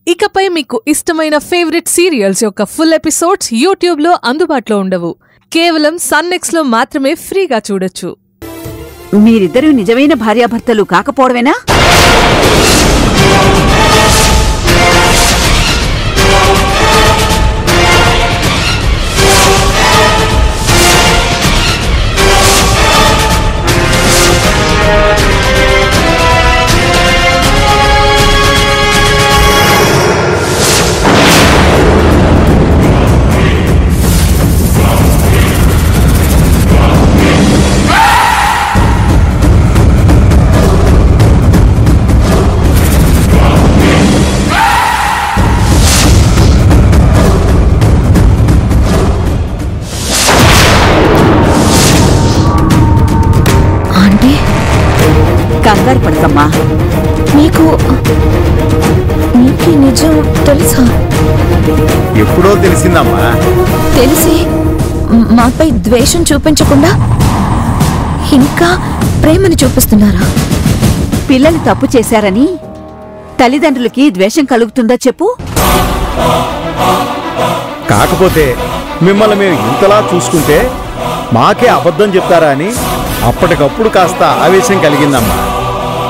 ఇకపై మీకు ఇష్టమైన ఫేవరెట్ సీరియల్స్ యొక్క ఫుల్ ఎపిసోడ్స్ యూట్యూబ్లో అందుబాటులో ఉండవు. కేవలం సన్నెక్స్లో మాత్రమే ఫ్రీగా చూడొచ్చు. మీరిద్దరూ నిజమైన భార్యాభర్తలు కాకపోవడమేనా? కంగారు పడకమ్మా. నీకు నిజం తెలుసా? ఎప్పుడో తెలిసిందమ్మా. తెలిసి మాపై ద్వేషం చూపించకుండా ఇంకా ప్రేమని చూపిస్తున్నారా? పిల్లలు తప్పు చేశారని తల్లిదండ్రులకి ద్వేషం కలుగుతుందా చెప్పు? కాకపోతే మిమ్మల్ని మేము ఇంతలా చూసుకుంటే మాకే అబద్ధం చెప్తారా అని అప్పటికప్పుడు కాస్త ఆవేశం కలిగిందమ్మా.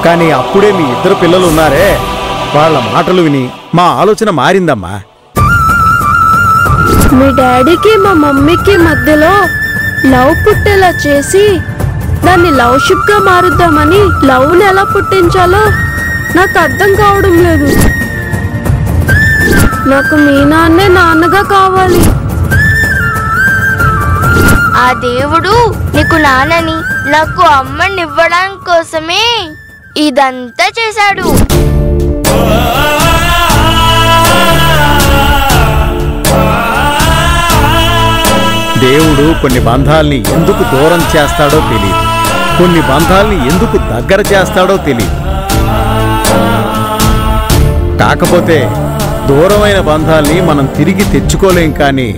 కానీ అప్పుడే మీ ఇద్దరు పిల్లలు ఉన్నారే, వాళ్ళ మాటలు విని మా ఆలోచన మారిందమ్మా. మీ డాడీకి మా మమ్మీకి మధ్యలో లవ్ పుట్టేలా చేసి దాన్ని లవ్ షిప్ గా మారుద్దామని లవ్ని ఎలా పుట్టించాలో నాకు అర్థం కావడం లేదు. నాకు మీ నాన్నే నాన్నగా కావాలి. ఆ దేవుడు నీకు నాన్నని నాకు అమ్మని ఇవ్వడం కోసమే ఇదంతా చేశాడు. దేవుడు కొన్ని బంధాల్ని ఎందుకు దూరం చేస్తాడో తెలియదు, కొన్ని బంధాల్ని ఎందుకు దగ్గర చేస్తాడో తెలియదు. కాకపోతే దూరమైన బంధాల్ని మనం తిరిగి తెచ్చుకోలేం, కానీ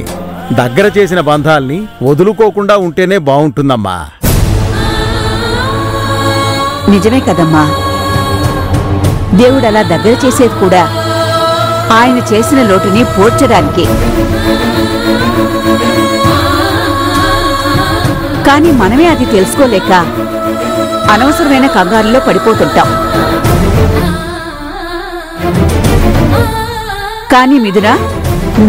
దగ్గర చేసిన బంధాల్ని వదులుకోకుండా ఉంటేనే బాగుంటుందమ్మా. నిజమే కదమ్మా. దేవుడు అలా దగ్గర చేసేది కూడా ఆయన చేసిన లోటుని పోడ్చడానికి. కానీ మనమే అది తెలుసుకోలేక అనవసరమైన కంగారులో పడిపోతుంటాం. కానీ మిథున,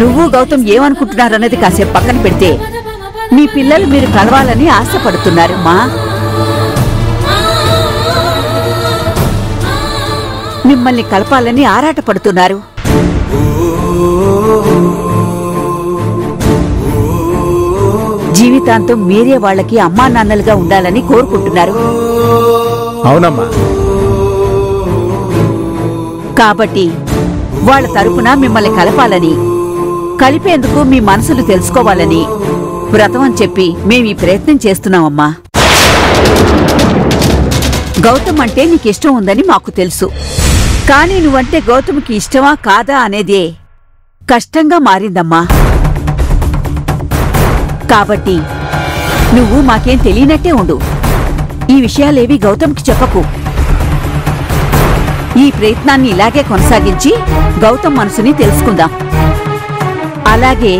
నువ్వు గౌతమ్ ఏమనుకుంటున్నారన్నది కాసేపు పక్కన పెడితే మీ పిల్లలు మీరు కలవాలని ఆశపడుతున్నారు మా. మిమ్మల్ని కలపాలని ఆరాటపడుతున్నారు. జీవితాంతం మీరే వాళ్ళకి అమ్మా నాన్నలుగా ఉండాలని కోరుకుంటున్నారు. అవునమ్మా. కాబట్టి వాళ్ళ తరపున మిమ్మల్ని కలపాలని, కలిపేందుకు మీ మనసులు తెలుసుకోవాలని వ్రతం అని చెప్పి మేము ఈ ప్రయత్నం చేస్తున్నామమ్మా. గౌతమ్ అంటే నీకిష్టం ఉందని మాకు తెలుసు, కానీ నువ్వంటే గౌతమ్కి ఇష్టమా కాదా అనేదే కష్టంగా మారిందమ్మా. కాబట్టి నువ్వు మాకేం తెలియనట్టే ఉండు. ఈ విషయాలేవి గౌతమ్కి చెప్పకు. ఈ ప్రయత్నాన్ని ఇలాగే కొనసాగించి గౌతమ్ మనసుని తెలుసుకుందాం. అలాగే